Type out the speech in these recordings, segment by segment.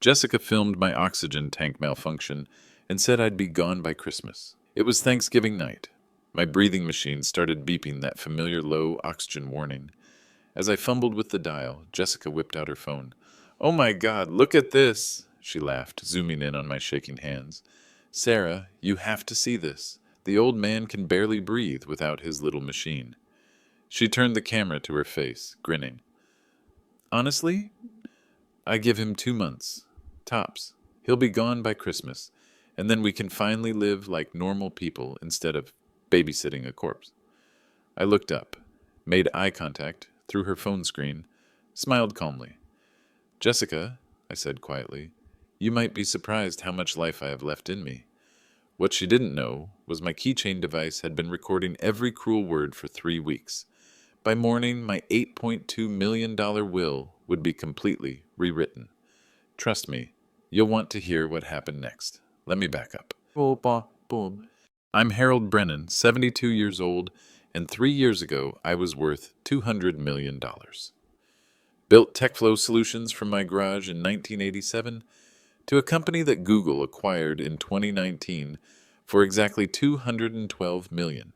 Jessica filmed my oxygen tank malfunction and said I'd be gone by Christmas. It was Thanksgiving night. My breathing machine started beeping that familiar low oxygen warning. As I fumbled with the dial, Jessica whipped out her phone. "Oh my God, look at this!" she laughed, zooming in on my shaking hands. "Sarah, you have to see this. The old man can barely breathe without his little machine." She turned the camera to her face, grinning. "Honestly, I give him 2 months. Tops. He'll be gone by Christmas, and then we can finally live like normal people instead of babysitting a corpse." I looked up, made eye contact through her phone screen, smiled calmly. "Jessica," I said quietly, "you might be surprised how much life I have left in me." What she didn't know was my keychain device had been recording every cruel word for 3 weeks. By morning, my $8.2 million will would be completely rewritten. Trust me, you'll want to hear what happened next. Let me back up. I'm Harold Brennan, 72 years old, and 3 years ago I was worth $200 million. Built TechFlow solutions from my garage in 1987 to a company that Google acquired in 2019 for exactly $212 million.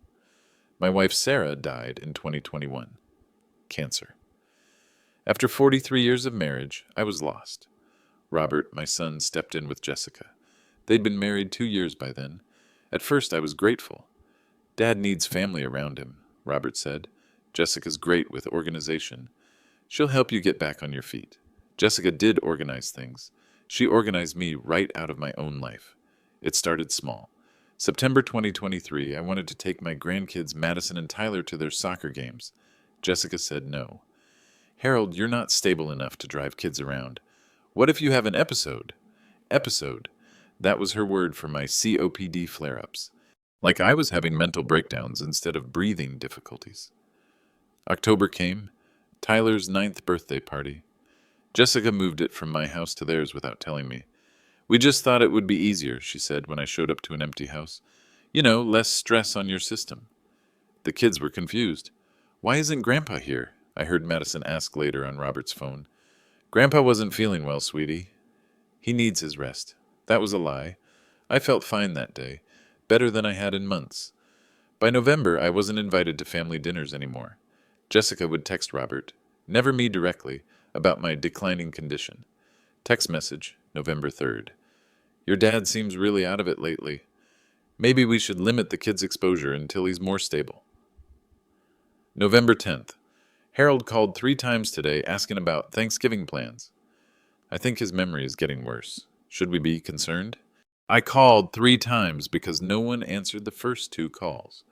My wife Sarah died in 2021. Cancer. After 43 years of marriage, I was lost. Robert, my son, stepped in with Jessica. They'd been married 2 years by then. At first, I was grateful. "Dad needs family around him," Robert said. "Jessica's great with organization. She'll help you get back on your feet." Jessica did organize things. She organized me right out of my own life. It started small. September 2023, I wanted to take my grandkids Madison and Tyler to their soccer games. Jessica said no. "Harold, you're not stable enough to drive kids around. What if you have an episode?" Episode. That was her word for my COPD flare-ups. Like I was having mental breakdowns instead of breathing difficulties. October came. Tyler's 9th birthday party. Jessica moved it from my house to theirs without telling me. "We just thought it would be easier," she said when I showed up to an empty house. "You know, less stress on your system." The kids were confused. "Why isn't Grandpa here?" I heard Madison ask later on Robert's phone. "Grandpa wasn't feeling well, sweetie. He needs his rest." That was a lie. I felt fine that day, better than I had in months. By November, I wasn't invited to family dinners anymore. Jessica would text Robert, never me directly, about my declining condition. Text message, November 3rd. "Your dad seems really out of it lately. Maybe we should limit the kid's exposure until he's more stable." November 10th. Harold called 3 times today asking about Thanksgiving plans. I think his memory is getting worse. Should we be concerned? I called 3 times because no one answered the first 2 calls.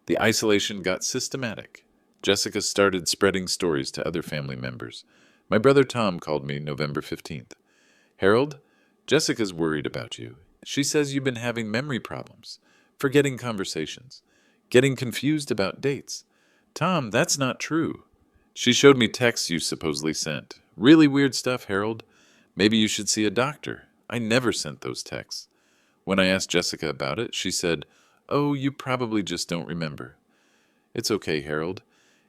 The isolation got systematic. Jessica started spreading stories to other family members. My brother Tom called me November 15th. "Harold, Jessica's worried about you. She says you've been having memory problems, forgetting conversations, getting confused about dates." "Tom, that's not true." "She showed me texts you supposedly sent. Really weird stuff, Harold. Maybe you should see a doctor. I never sent those texts." When I asked Jessica about it, she said, "Oh, you probably just don't remember." "It's okay, Harold.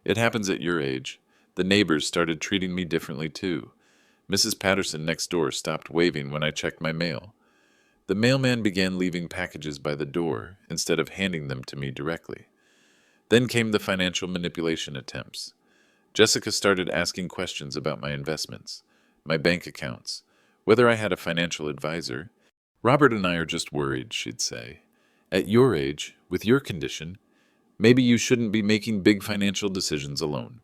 It happens at your age. The neighbors started treating me differently too. Mrs. Patterson next door stopped waving when I checked my mail. The mailman began leaving packages by the door instead of handing them to me directly. Then came the financial manipulation attempts. Jessica started asking questions about my investments, my bank accounts, whether I had a financial advisor. "Robert and I are just worried," she'd say. "At your age, with your condition, maybe you shouldn't be making big financial decisions alone."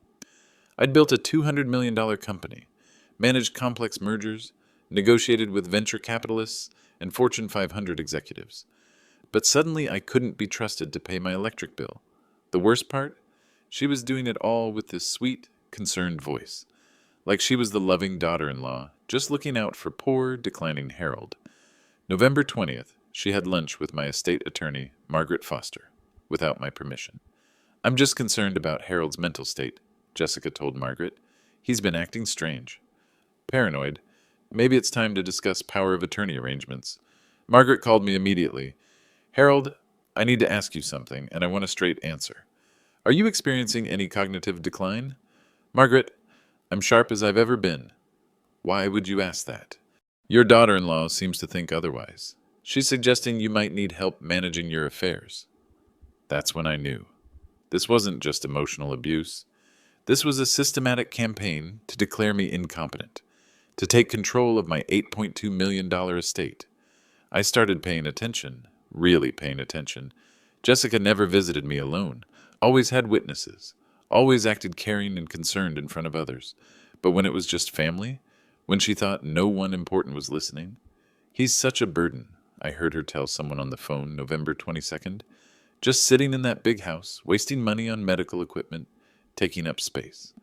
I'd built a $200 million company, managed complex mergers, negotiated with venture capitalists and Fortune 500 executives. But suddenly I couldn't be trusted to pay my electric bill. The worst part? She was doing it all with this sweet, concerned voice, like she was the loving daughter-in-law, just looking out for poor, declining Harold. November 20th, she had lunch with my estate attorney, Margaret Foster, without my permission. "I'm just concerned about Harold's mental state," Jessica told Margaret. "He's been acting strange." Paranoid. Maybe it's time to discuss power of attorney arrangements. Margaret called me immediately. "Harold, I need to ask you something, and I want a straight answer. Are you experiencing any cognitive decline?" "Margaret, I'm sharp as I've ever been." "Why would you ask that?" Your daughter-in-law seems to think otherwise. She's suggesting you might need help managing your affairs. That's when I knew. This wasn't just emotional abuse. This was a systematic campaign to declare me incompetent, to take control of my $8.2 million estate. I started paying attention, really paying attention. Jessica never visited me alone, always had witnesses, always acted caring and concerned in front of others. But when it was just family, when she thought no one important was listening, he's such a burden, I heard her tell someone on the phone November 22nd. Just sitting in that big house, wasting money on medical equipment, taking up space.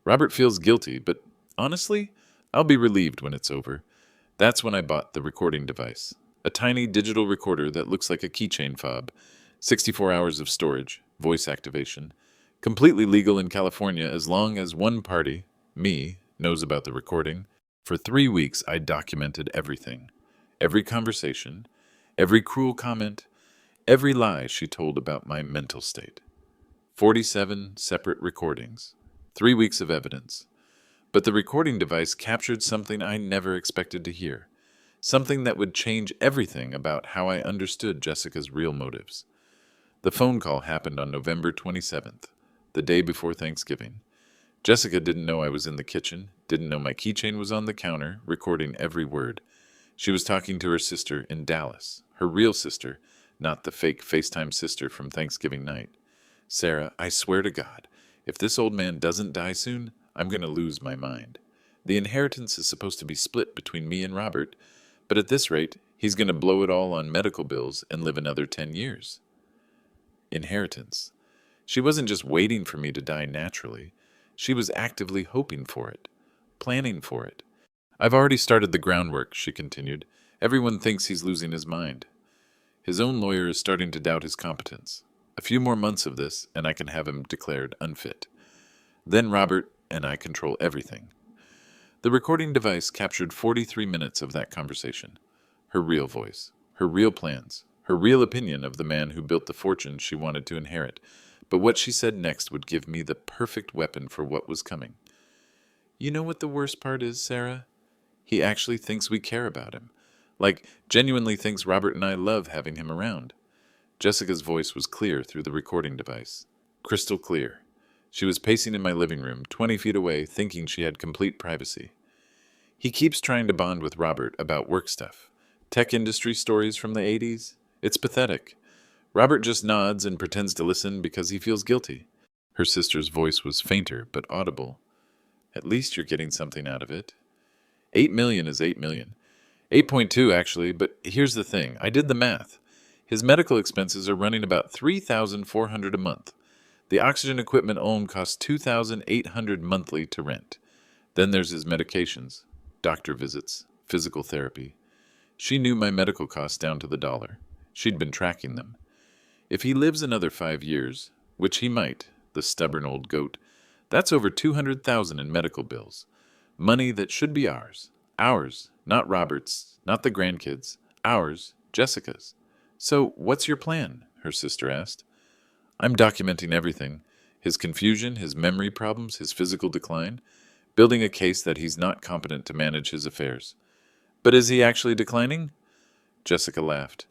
Robert feels guilty, but honestly, I'll be relieved when it's over. That's when I bought the recording device. A tiny digital recorder that looks like a keychain fob. 64 hours of storage, voice activation. Completely legal in California as long as one party, me, knows about the recording. For 3 weeks, I documented everything. Every conversation, every cruel comment, every lie she told about my mental state. 47 separate recordings. 3 weeks of evidence. But the recording device captured something I never expected to hear. Something that would change everything about how I understood Jessica's real motives. The phone call happened on November 27th, the day before Thanksgiving. Jessica didn't know I was in the kitchen, didn't know my keychain was on the counter, recording every word. She was talking to her sister in Dallas, her real sister, not the fake FaceTime sister from Thanksgiving night. Sarah, I swear to God, if this old man doesn't die soon, I'm going to lose my mind. The inheritance is supposed to be split between me and Robert, but at this rate, he's going to blow it all on medical bills and live another 10 years. Inheritance. She wasn't just waiting for me to die naturally. She was actively hoping for it, planning for it. I've already started the groundwork, she continued. Everyone thinks he's losing his mind. His own lawyer is starting to doubt his competence. A few more months of this, and I can have him declared unfit. Then Robert and I control everything. The recording device captured 43 minutes of that conversation. Her real voice, her real plans, her real opinion of the man who built the fortune she wanted to inherit. But what she said next would give me the perfect weapon for what was coming. You know what the worst part is, Sarah? He actually thinks we care about him. Like, genuinely thinks Robert and I love having him around. Jessica's voice was clear through the recording device. Crystal clear. She was pacing in my living room, 20 feet away, thinking she had complete privacy. He keeps trying to bond with Robert about work stuff. Tech industry stories from the 80s. It's pathetic. Robert just nods and pretends to listen because he feels guilty. Her sister's voice was fainter but audible. At least you're getting something out of it. 8 million is 8 million. 8.2 actually, but here's the thing. I did the math. His medical expenses are running about $3,400 a month. The oxygen equipment alone costs $2,800 monthly to rent. Then there's his medications, doctor visits, physical therapy. She knew my medical costs down to the dollar. She'd been tracking them. If he lives another 5 years, which he might, the stubborn old goat, that's over $200,000 in medical bills. Money that should be ours. Ours, not Robert's, not the grandkids. Ours, Jessica's. So, what's your plan? Her sister asked. I'm documenting everything. His confusion, his memory problems, his physical decline. Building a case that he's not competent to manage his affairs. But is he actually declining? Jessica laughed.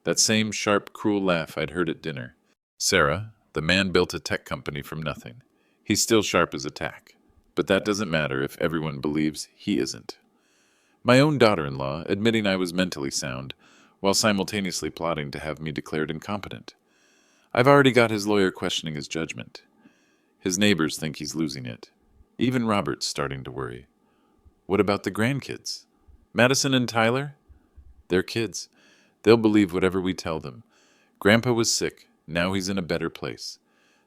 That same sharp, cruel laugh I'd heard at dinner. Sarah, the man built a tech company from nothing. He's still sharp as a tack. But that doesn't matter if everyone believes he isn't. My own daughter-in-law admitting I was mentally sound, while simultaneously plotting to have me declared incompetent. I've already got his lawyer questioning his judgment. His neighbors think he's losing it. Even Robert's starting to worry. What about the grandkids? Madison and Tyler? They're kids. They'll believe whatever we tell them. Grandpa was sick. Now he's in a better place.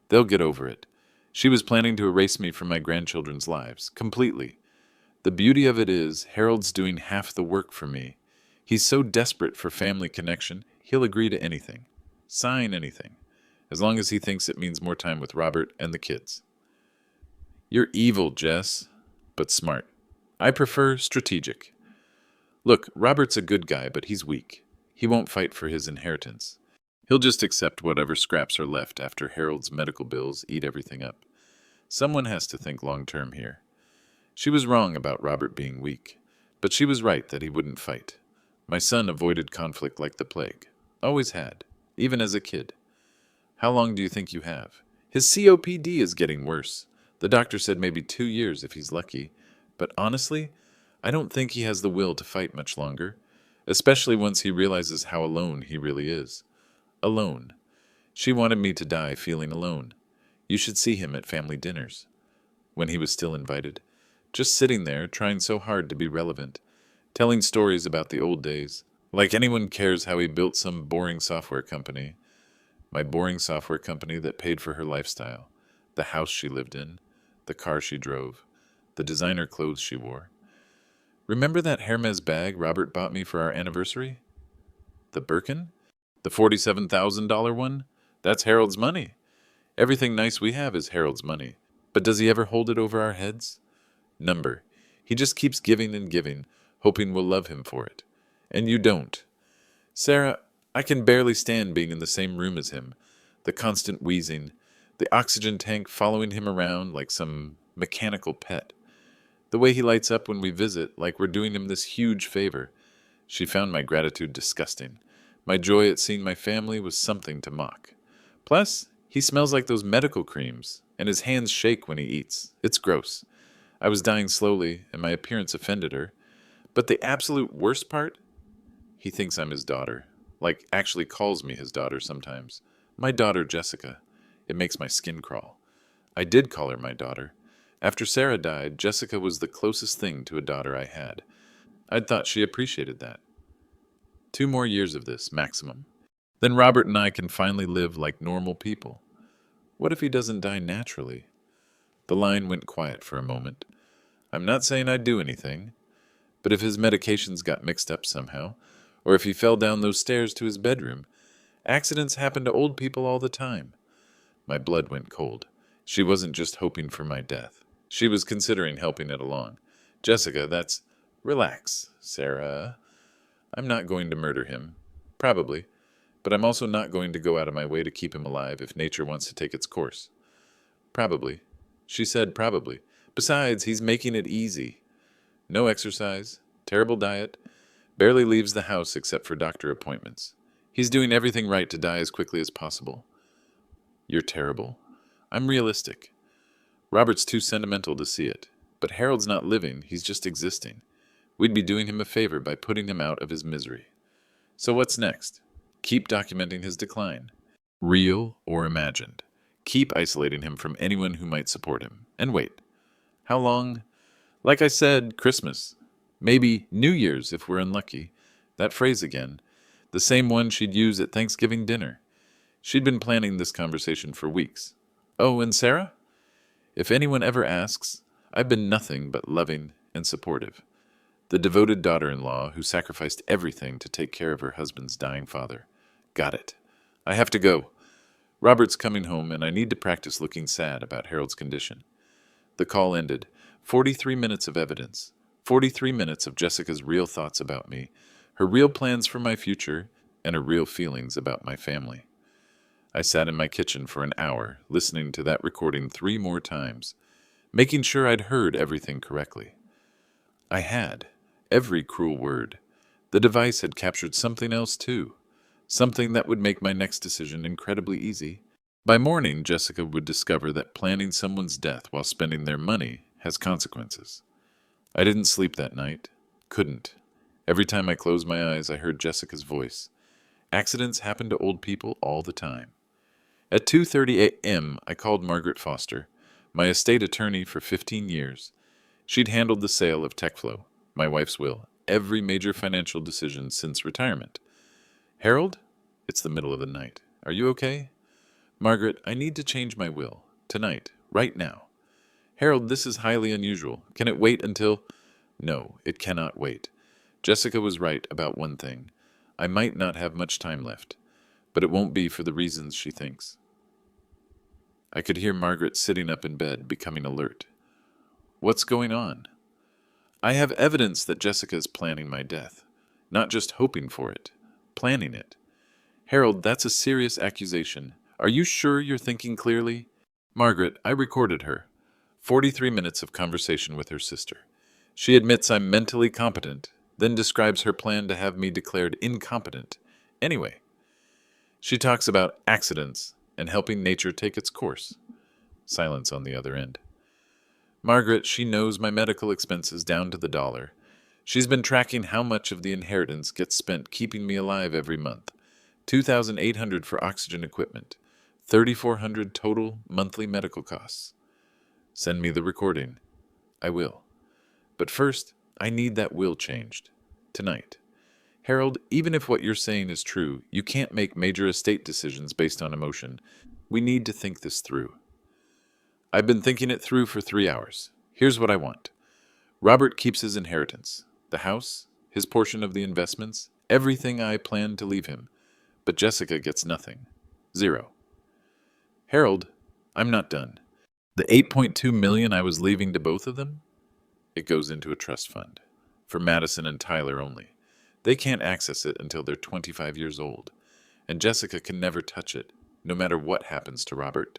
They'll get over it. She was planning to erase me from my grandchildren's lives, completely. The beauty of it is, Harold's doing half the work for me. He's so desperate for family connection, he'll agree to anything. Sign anything. As long as he thinks it means more time with Robert and the kids. You're evil, Jess, but smart. I prefer strategic. Look, Robert's a good guy, but he's weak. He won't fight for his inheritance. He'll just accept whatever scraps are left after Harold's medical bills eat everything up. Someone has to think long-term here. She was wrong about Robert being weak. But she was right that he wouldn't fight. My son avoided conflict like the plague. Always had, even as a kid. How long do you think you have? His COPD is getting worse. The doctor said maybe 2 years if he's lucky. But honestly, I don't think he has the will to fight much longer, especially once he realizes how alone he really is. Alone. She wanted me to die feeling alone. You should see him at family dinners. When he was still invited. Just sitting there, trying so hard to be relevant. Telling stories about the old days. Like anyone cares how he built some boring software company. My boring software company that paid for her lifestyle. The house she lived in. The car she drove. The designer clothes she wore. Remember that Hermes bag Robert bought me for our anniversary? The Birkin? The $47,000 one? That's Harold's money. Everything nice we have is Harold's money. But does he ever hold it over our heads? Number. He just keeps giving and giving, hoping we'll love him for it. And you don't. Sarah, I can barely stand being in the same room as him. The constant wheezing. The oxygen tank following him around like some mechanical pet. The way he lights up when we visit, like we're doing him this huge favor. She found my gratitude disgusting. My joy at seeing my family was something to mock. Plus, he smells like those medical creams, and his hands shake when he eats. It's gross. I was dying slowly, and my appearance offended her. But the absolute worst part? He thinks I'm his daughter. Like, actually calls me his daughter sometimes. My daughter, Jessica. It makes my skin crawl. I did call her my daughter. After Sarah died, Jessica was the closest thing to a daughter I had. I'd thought she appreciated that. 2 more years of this, maximum. Then Robert and I can finally live like normal people. What if he doesn't die naturally? The line went quiet for a moment. I'm not saying I'd do anything, but if his medications got mixed up somehow, or if he fell down those stairs to his bedroom, accidents happen to old people all the time. My blood went cold. She wasn't just hoping for my death. She was considering helping it along. Jessica, that's... Relax, Sarah. I'm not going to murder him. Probably. But I'm also not going to go out of my way to keep him alive if nature wants to take its course. Probably. She said probably. Besides, he's making it easy. No exercise, terrible diet, barely leaves the house except for doctor appointments. He's doing everything right to die as quickly as possible. You're terrible. I'm realistic. Robert's too sentimental to see it. But Harold's not living, he's just existing. We'd be doing him a favor by putting him out of his misery. So what's next? Keep documenting his decline. Real or imagined. Keep isolating him from anyone who might support him. And wait. How long? Like I said, Christmas. Maybe New Year's if we're unlucky. That phrase again. The same one she'd use at Thanksgiving dinner. She'd been planning this conversation for weeks. Oh, and Sarah? If anyone ever asks, I've been nothing but loving and supportive. The devoted daughter-in-law who sacrificed everything to take care of her husband's dying father. Got it. I have to go. Robert's coming home, and I need to practice looking sad about Harold's condition. The call ended. 43 minutes of evidence. 43 minutes of Jessica's real thoughts about me, her real plans for my future, and her real feelings about my family. I sat in my kitchen for an hour, listening to that recording 3 more times, making sure I'd heard everything correctly. I had. Every cruel word. The device had captured something else, too. Something that would make my next decision incredibly easy. By morning, Jessica would discover that planning someone's death while spending their money has consequences. I didn't sleep that night. Couldn't. Every time I closed my eyes, I heard Jessica's voice. Accidents happen to old people all the time. At 2:30 a.m., I called Margaret Foster, my estate attorney for 15 years. She'd handled the sale of TechFlow, my wife's will, every major financial decision since retirement. Harold? It's the middle of the night. Are you okay? Margaret, I need to change my will. Tonight. Right now. Harold, this is highly unusual. Can it wait until... No, it cannot wait. Jessica was right about one thing. I might not have much time left, but it won't be for the reasons she thinks. I could hear Margaret sitting up in bed, becoming alert. What's going on? I have evidence that Jessica is planning my death. Not just hoping for it. Planning it. Harold, that's a serious accusation. Are you sure you're thinking clearly? Margaret, I recorded her. 43 minutes of conversation with her sister. She admits I'm mentally competent, then describes her plan to have me declared incompetent. Anyway, she talks about accidents and helping nature take its course. Silence on the other end. Margaret, she knows my medical expenses down to the dollar. She's been tracking how much of the inheritance gets spent keeping me alive every month. $2,800 for oxygen equipment. $3,400 total monthly medical costs. Send me the recording. I will. But first, I need that will changed. Tonight. Harold, even if what you're saying is true, you can't make major estate decisions based on emotion. We need to think this through. I've been thinking it through for 3 hours. Here's what I want. Robert keeps his inheritance. The house, his portion of the investments, everything I plan to leave him. But Jessica gets nothing. Zero. Harold, I'm not done. The $8.2 million I was leaving to both of them? It goes into a trust fund. For Madison and Tyler only. They can't access it until they're 25 years old. And Jessica can never touch it, no matter what happens to Robert.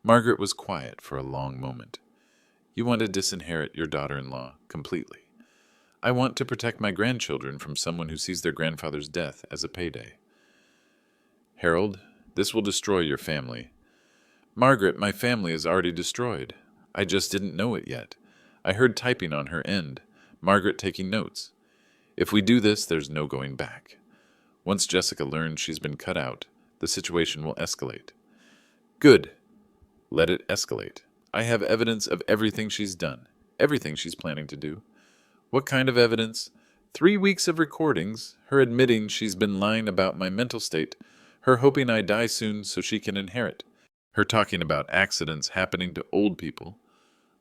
Margaret was quiet for a long moment. You want to disinherit your daughter-in-law completely. I want to protect my grandchildren from someone who sees their grandfather's death as a payday. Harold, this will destroy your family. Margaret, my family is already destroyed. I just didn't know it yet. I heard typing on her end. Margaret taking notes. If we do this, there's no going back. Once Jessica learns she's been cut out, the situation will escalate. Good. Let it escalate. I have evidence of everything she's done, everything she's planning to do. What kind of evidence? 3 weeks of recordings, her admitting she's been lying about my mental state, her hoping I die soon so she can inherit, her talking about accidents happening to old people.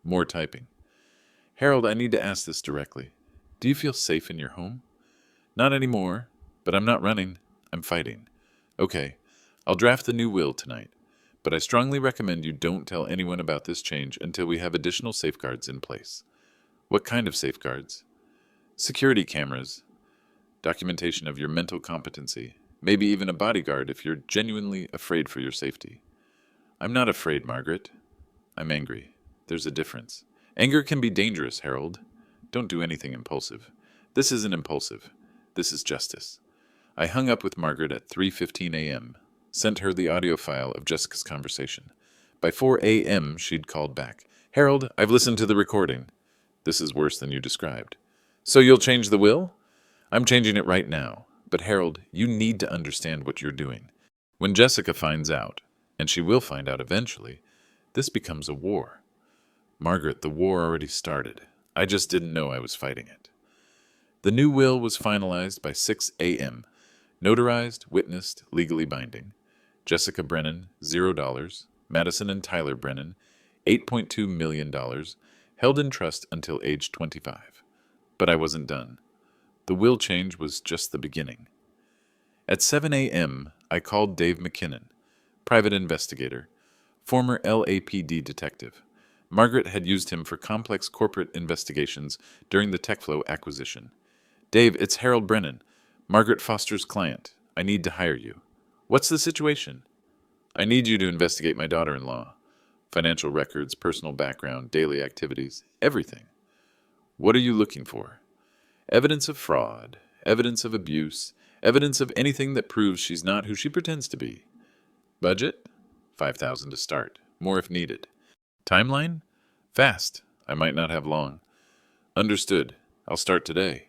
More typing. Harold, I need to ask this directly. Do you feel safe in your home? Not anymore, but I'm not running. I'm fighting. Okay, I'll draft the new will tonight. But I strongly recommend you don't tell anyone about this change until we have additional safeguards in place. What kind of safeguards? Security cameras, documentation of your mental competency, maybe even a bodyguard if you're genuinely afraid for your safety. I'm not afraid, Margaret. I'm angry. There's a difference. Anger can be dangerous, Harold. Don't do anything impulsive. This isn't impulsive. This is justice. I hung up with Margaret at 3:15 a.m., sent her the audio file of Jessica's conversation. By 4 a.m., she'd called back. Harold, I've listened to the recording. This is worse than you described. So you'll change the will? I'm changing it right now. But Harold, you need to understand what you're doing. When Jessica finds out, and she will find out eventually, this becomes a war. Margaret, the war already started. I just didn't know I was fighting it. The new will was finalized by 6 a.m., notarized, witnessed, legally binding. Jessica Brennan, $0. Madison and Tyler Brennan, $8.2 million, held in trust until age 25. But I wasn't done. The will change was just the beginning. At 7 a.m., I called Dave McKinnon, private investigator, former LAPD detective. Margaret had used him for complex corporate investigations during the TechFlow acquisition. Dave, it's Harold Brennan, Margaret Foster's client. I need to hire you. What's the situation? I need you to investigate my daughter-in-law. Financial records, personal background, daily activities, everything. What are you looking for? Evidence of fraud, evidence of abuse, evidence of anything that proves she's not who she pretends to be. Budget? $5,000 to start. More if needed. Timeline? Fast. I might not have long. Understood. I'll start today.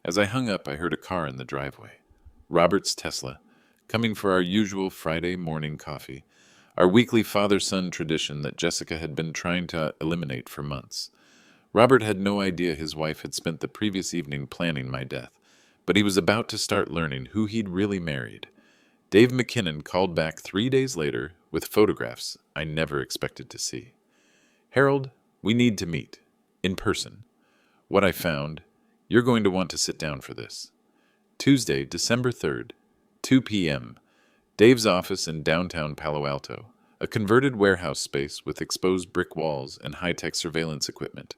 As I hung up, I heard a car in the driveway. Robert's Tesla, coming for our usual Friday morning coffee, our weekly father-son tradition that Jessica had been trying to eliminate for months. Robert had no idea his wife had spent the previous evening planning my death, but he was about to start learning who he'd really married. Dave McKinnon called back 3 days later with photographs I never expected to see. Harold, we need to meet. In person. What I found, you're going to want to sit down for this. Tuesday, December 3rd, 2 p.m., Dave's office in downtown Palo Alto, a converted warehouse space with exposed brick walls and high-tech surveillance equipment.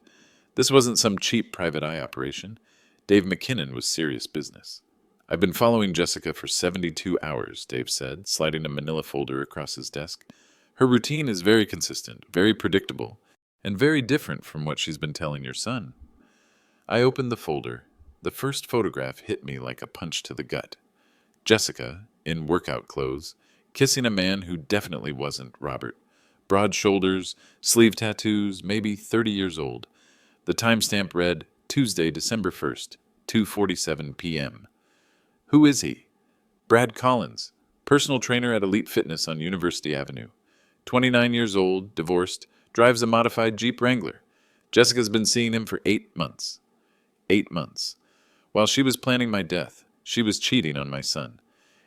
This wasn't some cheap private eye operation. Dave McKinnon was serious business. I've been following Jessica for 72 hours, Dave said, sliding a manila folder across his desk. Her routine is very consistent, very predictable, and very different from what she's been telling your son. I opened the folder. The first photograph hit me like a punch to the gut. Jessica, in workout clothes, kissing a man who definitely wasn't Robert. Broad shoulders, sleeve tattoos, maybe 30 years old. The timestamp read Tuesday, December 1st, 2:47 p.m. Who is he? Brad Collins, personal trainer at Elite Fitness on University Avenue. 29 years old, divorced, drives a modified Jeep Wrangler. Jessica's been seeing him for 8 months. 8 months. While she was planning my death, she was cheating on my son.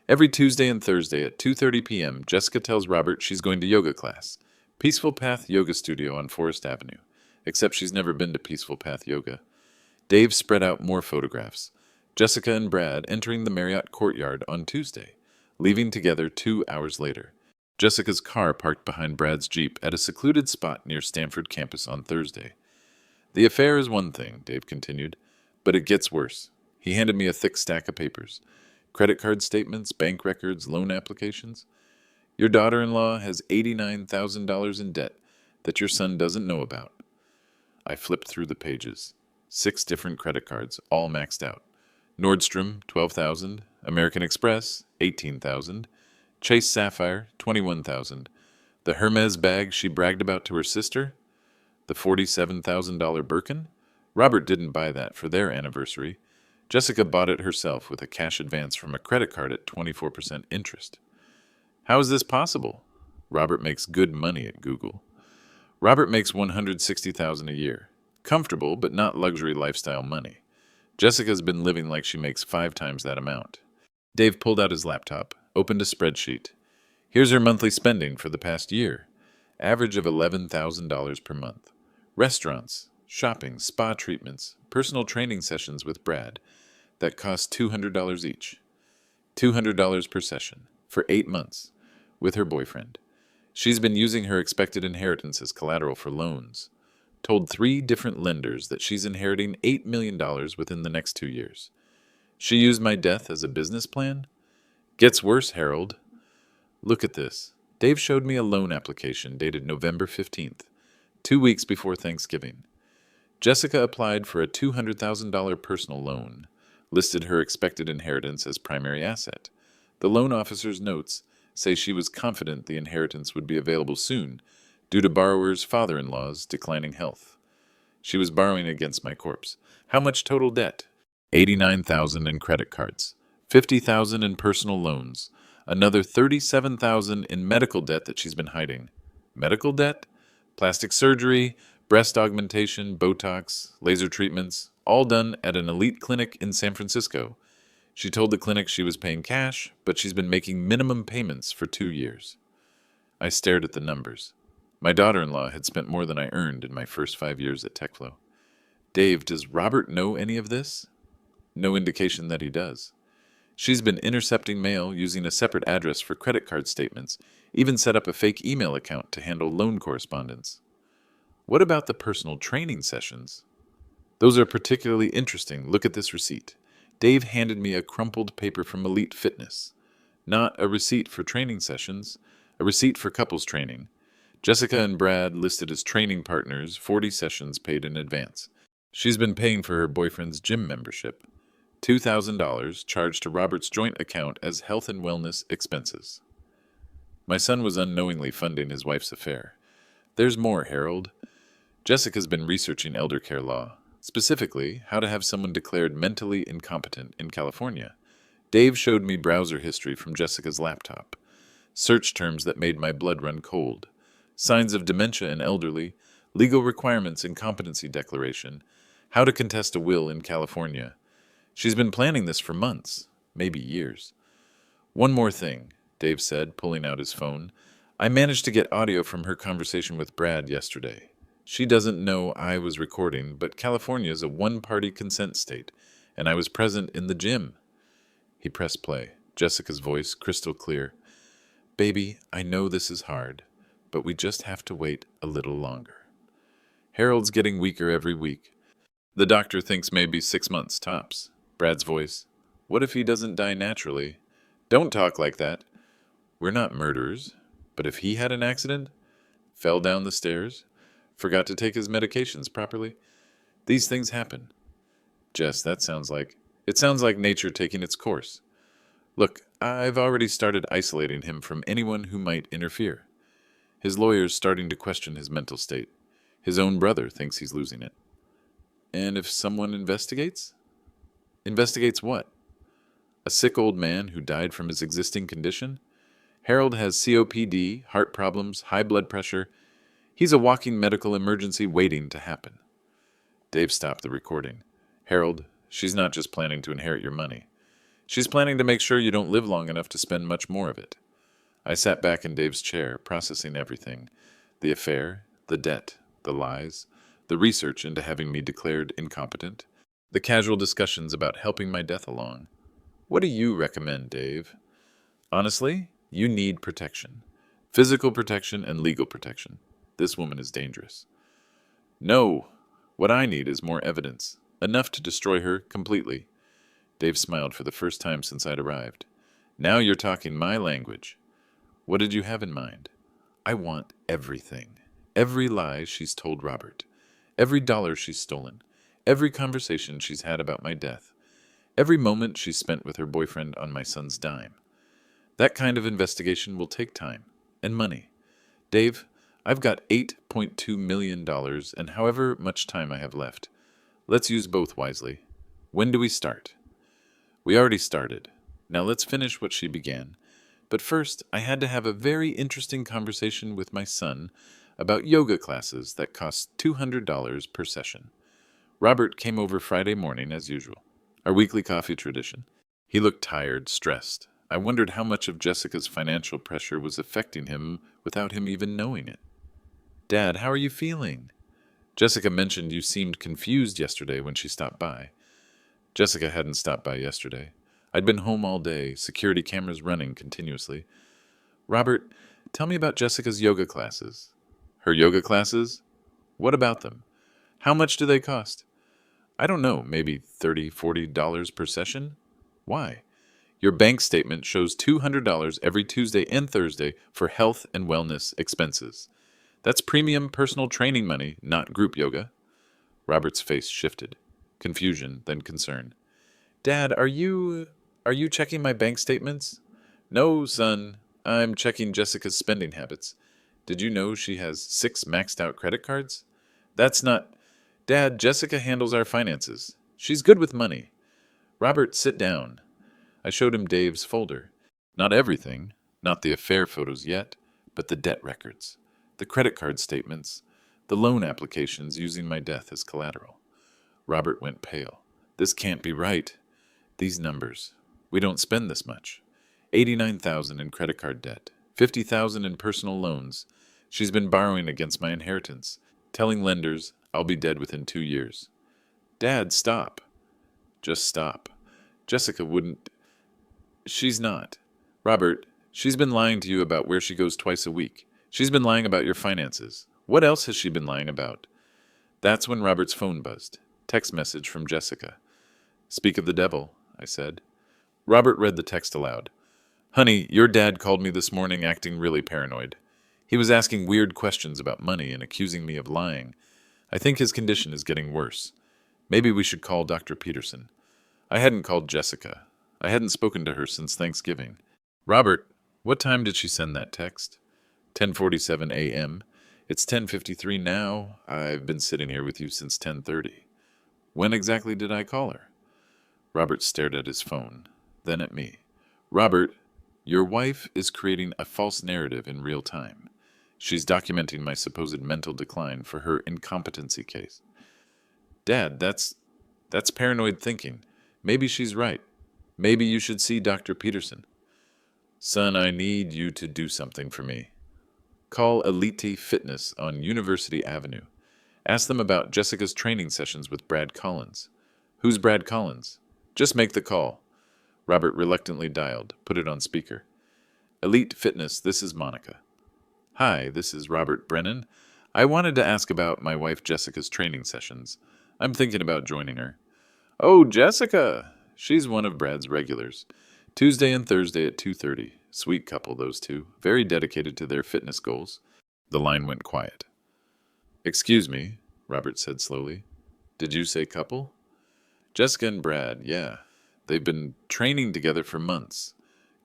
Every Tuesday and Thursday at 2:30 p.m., Jessica tells Robert she's going to yoga class. Peaceful Path Yoga Studio on Forest Avenue. Except she's never been to Peaceful Path Yoga. Dave spread out more photographs. Jessica and Brad entering the Marriott courtyard on Tuesday, leaving together 2 hours later. Jessica's car parked behind Brad's Jeep at a secluded spot near Stanford campus on Thursday. The affair is one thing, Dave continued, but it gets worse. He handed me a thick stack of papers. Credit card statements, bank records, loan applications. Your daughter-in-law has $89,000 in debt that your son doesn't know about. I flipped through the pages. 6 different credit cards, all maxed out. Nordstrom, $12,000. American Express, $18,000. Chase Sapphire, $21,000. The Hermes bag she bragged about to her sister? The $47,000 Birkin? Robert didn't buy that for their anniversary. Jessica bought it herself with a cash advance from a credit card at 24% interest. How is this possible? Robert makes good money at Google. Robert makes $160,000 a year. Comfortable, but not luxury lifestyle money. Jessica's been living like she makes 5 times that amount. Dave pulled out his laptop, opened a spreadsheet. Here's her monthly spending for the past year. Average of $11,000 per month. Restaurants, shopping, spa treatments, personal training sessions with Brad. That cost $200 each. $200 per session, for 8 months, with her boyfriend. She's been using her expected inheritance as collateral for loans. Told 3 different lenders that she's inheriting $8 million within the next 2 years. She used my death as a business plan? Gets worse, Harold. Look at this. Dave showed me a loan application dated November 15th, 2 weeks before Thanksgiving. Jessica applied for a $200,000 personal loan, listed her expected inheritance as primary asset. The loan officer's notes say she was confident the inheritance would be available soon due to borrower's father-in-law's declining health. She was borrowing against my corpse. How much total debt? $89,000 in credit cards, $50,000 in personal loans, another $37,000 in medical debt that she's been hiding. Medical debt? Plastic surgery, breast augmentation, Botox, laser treatments, all done at an elite clinic in San Francisco. She told the clinic she was paying cash, but she's been making minimum payments for 2 years. I stared at the numbers. My daughter-in-law had spent more than I earned in my first 5 years at TechFlow. Dave, does Robert know any of this? No indication that he does. She's been intercepting mail using a separate address for credit card statements, even set up a fake email account to handle loan correspondence. What about the personal training sessions? Those are particularly interesting. Look at this receipt. Dave handed me a crumpled paper from Elite Fitness. Not a receipt for training sessions, a receipt for couples training. Jessica and Brad listed as training partners, 40 sessions paid in advance. She's been paying for her boyfriend's gym membership. $2,000 charged to Robert's joint account as health and wellness expenses. My son was unknowingly funding his wife's affair. There's more, Harold. Jessica's been researching elder care law, specifically how to have someone declared mentally incompetent in California. Dave showed me browser history from Jessica's laptop. Search terms that made my blood run cold. Signs of dementia in elderly, legal requirements incompetency declaration, how to contest a will in California. She's been planning this for months, maybe years. One more thing, Dave said, pulling out his phone. I managed to get audio from her conversation with Brad yesterday. She doesn't know I was recording, but California is a one-party consent state, and I was present in the gym. He pressed play, Jessica's voice crystal clear. Baby, I know this is hard, but we just have to wait a little longer. Harold's getting weaker every week. The doctor thinks maybe 6 months tops. Brad's voice. What if he doesn't die naturally? Don't talk like that. We're not murderers, but if he had an accident, fell down the stairs, forgot to take his medications properly, these things happen. Jess, it sounds like nature taking its course. Look, I've already started isolating him from anyone who might interfere. His lawyer's starting to question his mental state. His own brother thinks he's losing it. And if someone investigates? Investigates what? A sick old man who died from his existing condition? Harold has COPD, heart problems, high blood pressure. He's a walking medical emergency waiting to happen. Dave stopped the recording. Harold, she's not just planning to inherit your money. She's planning to make sure you don't live long enough to spend much more of it. I sat back in Dave's chair, processing everything. The affair, the debt, the lies, the research into having me declared incompetent, the casual discussions about helping my death along. What do you recommend, Dave? Honestly, you need protection. Physical protection and legal protection. This woman is dangerous. No, what I need is more evidence. Enough to destroy her completely. Dave smiled for the first time since I'd arrived. Now you're talking my language. What did you have in mind? I want everything. Every lie she's told Robert. Every dollar she's stolen. Every conversation she's had about my death. Every moment she's spent with her boyfriend on my son's dime. That kind of investigation will take time. And money. Dave, I've got $8.2 million and however much time I have left. Let's use both wisely. When do we start? We already started. Now let's finish what she began. But first, I had to have a very interesting conversation with my son about yoga classes that cost $200 per session. Robert came over Friday morning as usual, our weekly coffee tradition. He looked tired, stressed. I wondered how much of Jessica's financial pressure was affecting him without him even knowing it. Dad, how are you feeling? Jessica mentioned you seemed confused yesterday when she stopped by. Jessica hadn't stopped by yesterday. I'd been home all day, security cameras running continuously. Robert, tell me about Jessica's yoga classes. Her yoga classes? What about them? How much do they cost? I don't know, maybe $30, $40 per session? Why? Your bank statement shows $200 every Tuesday and Thursday for health and wellness expenses. That's premium personal training money, not group yoga. Robert's face shifted. Confusion, then concern. Dad, are you checking my bank statements? No, son. I'm checking Jessica's spending habits. Did you know she has 6 maxed out credit cards? That's not... Dad, Jessica handles our finances. She's good with money. Robert, sit down. I showed him Dave's folder. Not everything, not the affair photos yet, but the debt records, the credit card statements, the loan applications using my death as collateral. Robert went pale. This can't be right. These numbers. We don't spend this much. $89,000 in credit card debt, $50,000 in personal loans. She's been borrowing against my inheritance, telling lenders I'll be dead within 2 years. Dad, stop. Just stop. Jessica wouldn't... She's not. Robert, she's been lying to you about where she goes twice a week. She's been lying about your finances. What else has she been lying about? That's when Robert's phone buzzed. Text message from Jessica. Speak of the devil, I said. Robert read the text aloud. Honey, your dad called me this morning acting really paranoid. He was asking weird questions about money and accusing me of lying. I think his condition is getting worse. Maybe we should call Dr. Peterson. I hadn't called Jessica. I hadn't spoken to her since Thanksgiving. Robert, what time did she send that text? 10:47 a.m. It's 10:53 now. I've been sitting here with you since 10:30. When exactly did I call her? Robert stared at his phone, then at me. Robert, your wife is creating a false narrative in real time. She's documenting my supposed mental decline for her incompetency case. Dad, that's paranoid thinking. Maybe she's right. Maybe you should see Dr. Peterson. Son, I need you to do something for me. Call Elite Fitness on University Avenue. Ask them about Jessica's training sessions with Brad Collins. Who's Brad Collins? Just make the call. Robert reluctantly dialed, put it on speaker. Elite Fitness, this is Monica. Hi, this is Robert Brennan. I wanted to ask about my wife Jessica's training sessions. I'm thinking about joining her. Oh, Jessica! She's one of Brad's regulars. Tuesday and Thursday at 2:30. Sweet couple, those two. Very dedicated to their fitness goals. The line went quiet. Excuse me, Robert said slowly. Did you say couple? Jessica and Brad, yeah. They've been training together for months.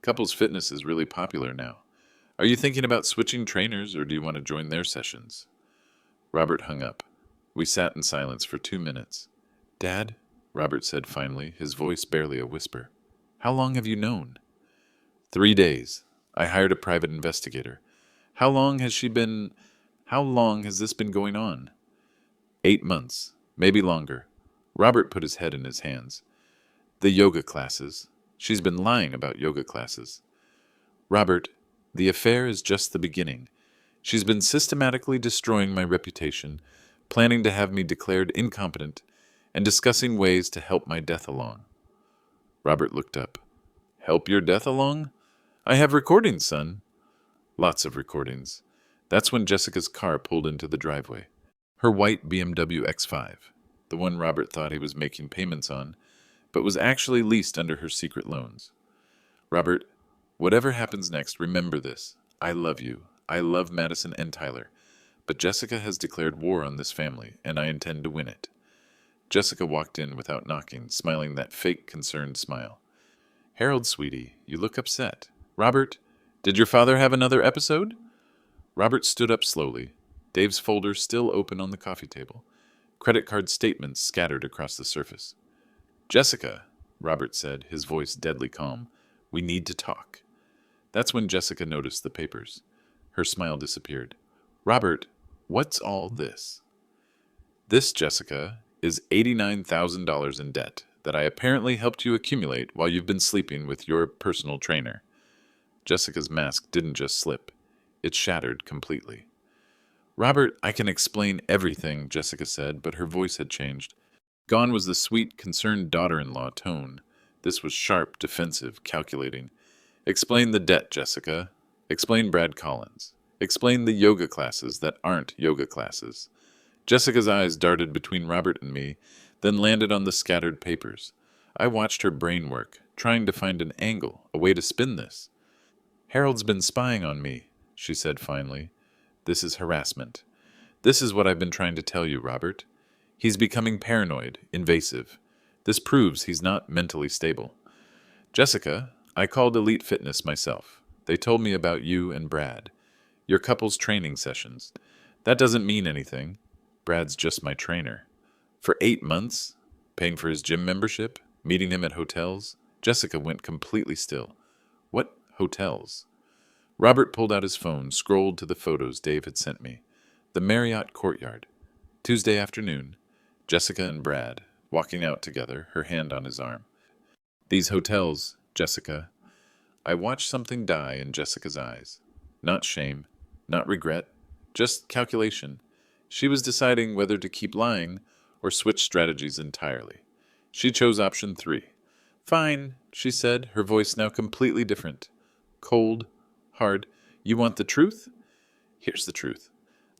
Couples fitness is really popular now. Are you thinking about switching trainers or do you want to join their sessions? Robert hung up. We sat in silence for 2 minutes. Dad, Robert said finally, his voice barely a whisper. How long have you known? 3 days. I hired a private investigator. How long has she been. How long has this been going on? 8 months, maybe longer. Robert put his head in his hands. The yoga classes. She's been lying about yoga classes. Robert, the affair is just the beginning. She's been systematically destroying my reputation, planning to have me declared incompetent, and discussing ways to help my death along. Robert looked up. Help your death along? I have recordings, son. Lots of recordings. That's when Jessica's car pulled into the driveway. Her white BMW X5, the one Robert thought he was making payments on, but was actually leased under her secret loans. Robert, whatever happens next, remember this. I love you. I love Madison and Tyler. But Jessica has declared war on this family, and I intend to win it. Jessica walked in without knocking, smiling that fake, concerned smile. Harold, sweetie, you look upset. Robert, did your father have another episode? Robert stood up slowly, Dave's folder still open on the coffee table, credit card statements scattered across the surface. Jessica, Robert said, his voice deadly calm, we need to talk. That's when Jessica noticed the papers. Her smile disappeared. Robert, what's all this? This, Jessica, is $89,000 in debt that I apparently helped you accumulate while you've been sleeping with your personal trainer. Jessica's mask didn't just slip. It shattered completely. Robert, I can explain everything, Jessica said, but her voice had changed. Gone was the sweet, concerned daughter-in-law tone. This was sharp, defensive, calculating. Explain the debt, Jessica. Explain Brad Collins. Explain the yoga classes that aren't yoga classes. Jessica's eyes darted between Robert and me, then landed on the scattered papers. I watched her brain work, trying to find an angle, a way to spin this. Harold's been spying on me, she said finally. This is harassment. This is what I've been trying to tell you, Robert. He's becoming paranoid, invasive. This proves he's not mentally stable. Jessica, I called Elite Fitness myself. They told me about you and Brad. Your couple's training sessions. That doesn't mean anything. Brad's just my trainer. For 8 months? Paying for his gym membership? Meeting him at hotels? Jessica went completely still. What hotels? Robert pulled out his phone, scrolled to the photos Dave had sent me. The Marriott Courtyard. Tuesday afternoon. Jessica and Brad, walking out together, her hand on his arm. These hotels, Jessica. I watched something die in Jessica's eyes. Not shame, not regret, just calculation. She was deciding whether to keep lying or switch strategies entirely. She chose option 3. Fine, she said, her voice now completely different. Cold, hard. You want the truth? Here's the truth.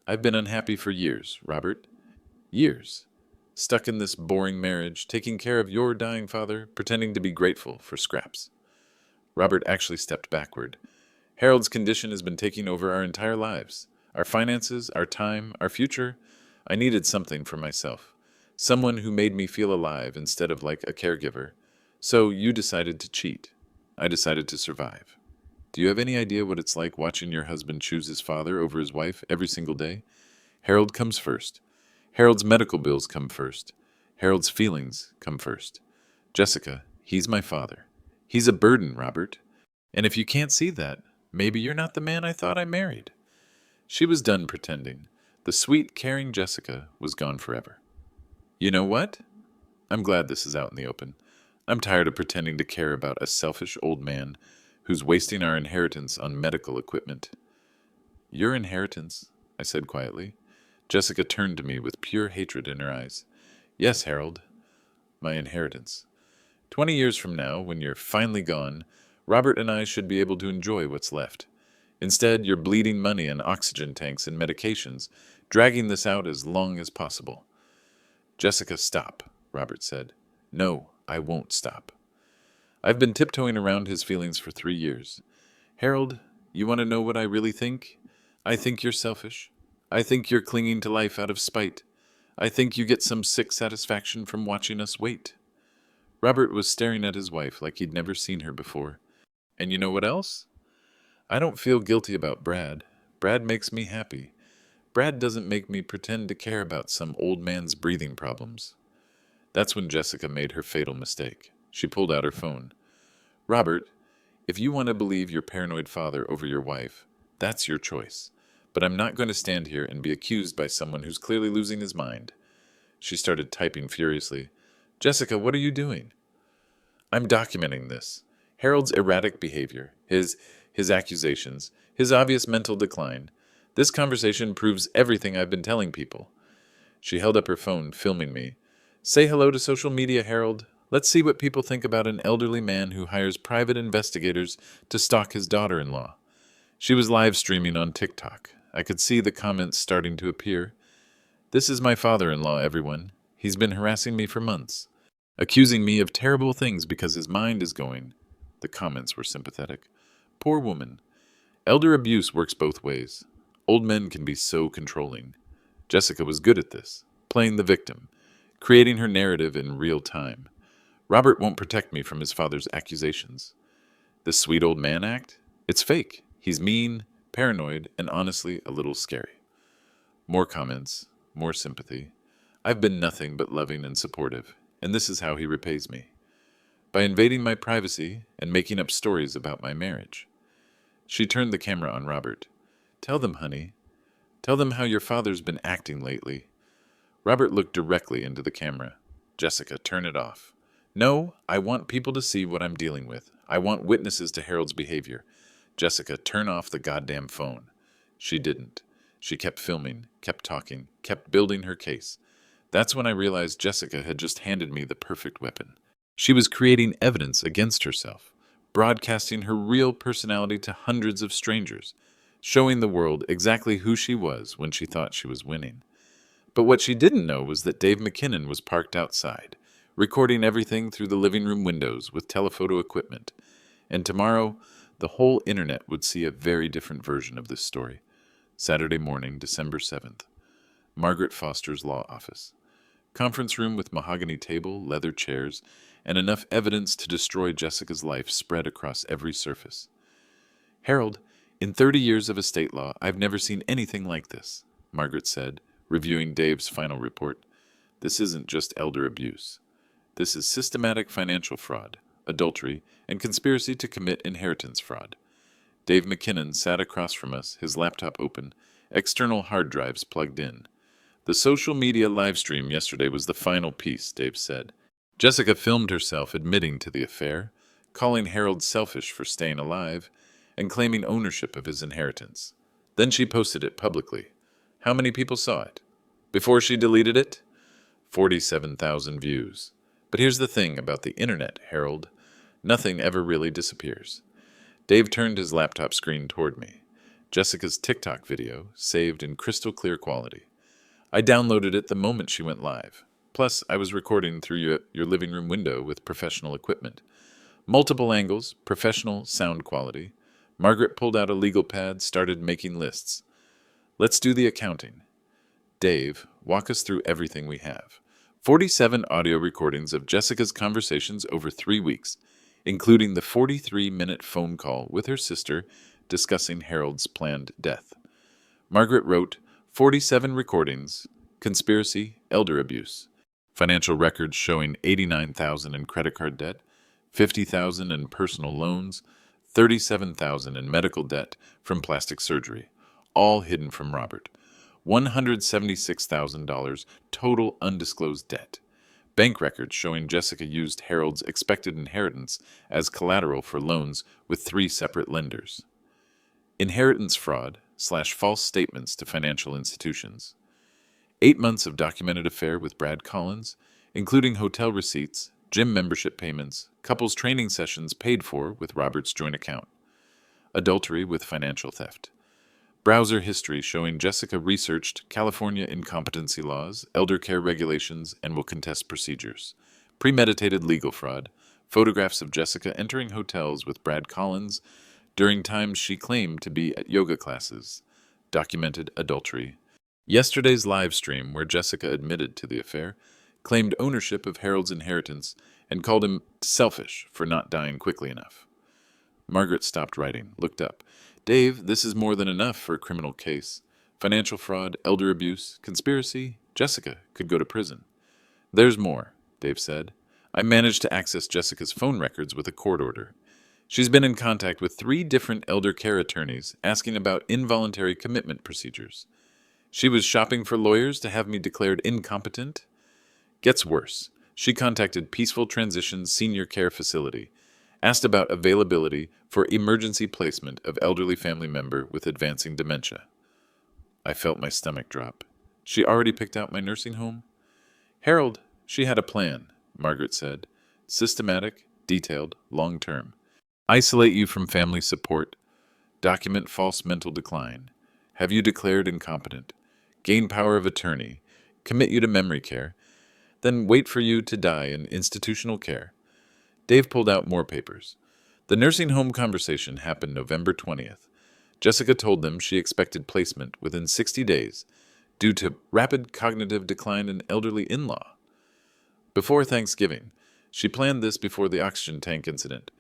I've been unhappy for years, Robert. Years. Stuck in this boring marriage, taking care of your dying father, pretending to be grateful for scraps. Robert actually stepped backward. Harold's condition has been taking over our entire lives. Our finances, our time, our future. I needed something for myself. Someone who made me feel alive instead of like a caregiver. So you decided to cheat. I decided to survive. Do you have any idea what it's like watching your husband choose his father over his wife every single day? Harold comes first. Harold's medical bills come first. Harold's feelings come first. Jessica, he's my father. He's a burden, Robert. And if you can't see that, maybe you're not the man I thought I married. She was done pretending. The sweet, caring Jessica was gone forever. You know what? I'm glad this is out in the open. I'm tired of pretending to care about a selfish old man who's wasting our inheritance on medical equipment. Your inheritance, I said quietly. Jessica turned to me with pure hatred in her eyes. Yes, Harold, my inheritance. 20 years from now, when you're finally gone, Robert and I should be able to enjoy what's left. Instead, you're bleeding money on oxygen tanks and medications, dragging this out as long as possible. Jessica, stop, Robert said. No, I won't stop. I've been tiptoeing around his feelings for 3 years. Harold, you want to know what I really think? I think you're selfish. I think you're clinging to life out of spite. I think you get some sick satisfaction from watching us wait. Robert was staring at his wife like he'd never seen her before. And you know what else? I don't feel guilty about Brad. Brad makes me happy. Brad doesn't make me pretend to care about some old man's breathing problems. That's when Jessica made her fatal mistake. She pulled out her phone. Robert, if you want to believe your paranoid father over your wife, that's your choice. But I'm not going to stand here and be accused by someone who's clearly losing his mind. She started typing furiously. Jessica, what are you doing? I'm documenting this. Harold's erratic behavior, his accusations, his obvious mental decline. This conversation proves everything I've been telling people. She held up her phone, filming me. Say hello to social media, Harold. Let's see what people think about an elderly man who hires private investigators to stalk his daughter-in-law. She was live streaming on TikTok. I could see the comments starting to appear. This is my father-in-law, everyone. He's been harassing me for months, accusing me of terrible things because his mind is going. The comments were sympathetic. Poor woman. Elder abuse works both ways. Old men can be so controlling. Jessica was good at this, playing the victim, creating her narrative in real time. Robert won't protect me from his father's accusations. This sweet old man act? It's fake. He's mean, paranoid, and honestly a little scary. More comments, more sympathy. I've been nothing but loving and supportive, and this is how he repays me. By invading my privacy and making up stories about my marriage. She turned the camera on Robert. Tell them, honey. Tell them how your father's been acting lately. Robert looked directly into the camera. Jessica, turn it off. No, I want people to see what I'm dealing with. I want witnesses to Harold's behavior. Jessica, turn off the goddamn phone. She didn't. She kept filming, kept talking, kept building her case. That's when I realized Jessica had just handed me the perfect weapon. She was creating evidence against herself, broadcasting her real personality to hundreds of strangers, showing the world exactly who she was when she thought she was winning. But what she didn't know was that Dave McKinnon was parked outside, recording everything through the living room windows with telephoto equipment. And tomorrow, the whole internet would see a very different version of this story. Saturday morning, December 7th. Margaret Foster's law office. Conference room with mahogany table, leather chairs, and enough evidence to destroy Jessica's life spread across every surface. Harold, in 30 years of estate law, I've never seen anything like this, Margaret said, reviewing Dave's final report. This isn't just elder abuse. This is systematic financial fraud, adultery, and conspiracy to commit inheritance fraud. Dave McKinnon sat across from us, his laptop open, external hard drives plugged in. The social media live stream yesterday was the final piece, Dave said. Jessica filmed herself admitting to the affair, calling Harold selfish for staying alive, and claiming ownership of his inheritance. Then she posted it publicly. How many people saw it? Before she deleted it? 47,000 views. But here's the thing about the internet, Harold. Nothing ever really disappears. Dave turned his laptop screen toward me. Jessica's TikTok video, saved in crystal clear quality. I downloaded it the moment she went live. Plus, I was recording through your living room window with professional equipment. Multiple angles, professional sound quality. Margaret pulled out a legal pad, started making lists. Let's do the accounting. Dave, walk us through everything we have. 47 audio recordings of Jessica's conversations over 3 weeks, including the 43-minute phone call with her sister discussing Harold's planned death. Margaret wrote, 47 recordings, conspiracy, elder abuse, financial records showing $89,000 in credit card debt, $50,000 in personal loans, $37,000 in medical debt from plastic surgery, all hidden from Robert. $176,000 total undisclosed debt. Bank records showing Jessica used Harold's expected inheritance as collateral for loans with 3 separate lenders. Inheritance fraud / false statements to financial institutions. 8 months of documented affair with Brad Collins, including hotel receipts, gym membership payments, couples training sessions paid for with Robert's joint account. Adultery with financial theft. Browser history showing Jessica researched California incompetency laws, elder care regulations, and will contest procedures. Premeditated legal fraud. Photographs of Jessica entering hotels with Brad Collins during times she claimed to be at yoga classes. Documented adultery. Yesterday's live stream where Jessica admitted to the affair claimed ownership of Harold's inheritance, and called him selfish for not dying quickly enough. Margaret stopped writing, looked up. Dave, this is more than enough for a criminal case. Financial fraud, elder abuse, conspiracy. Jessica could go to prison. There's more, Dave said. I managed to access Jessica's phone records with a court order. She's been in contact with 3 different elder care attorneys asking about involuntary commitment procedures. She was shopping for lawyers to have me declared incompetent. Gets worse. She contacted Peaceful Transitions Senior Care Facility, asked about availability for emergency placement of elderly family member with advancing dementia. I felt my stomach drop. She already picked out my nursing home? Harold, she had a plan, Margaret said. Systematic, detailed, long-term. Isolate you from family support. Document false mental decline. Have you declared incompetent. Gain power of attorney. Commit you to memory care. Then wait for you to die in institutional care. Dave pulled out more papers. The nursing home conversation happened November 20th. Jessica told them she expected placement within 60 days due to rapid cognitive decline in elderly in-law. Before Thanksgiving, she planned this before the oxygen tank incident.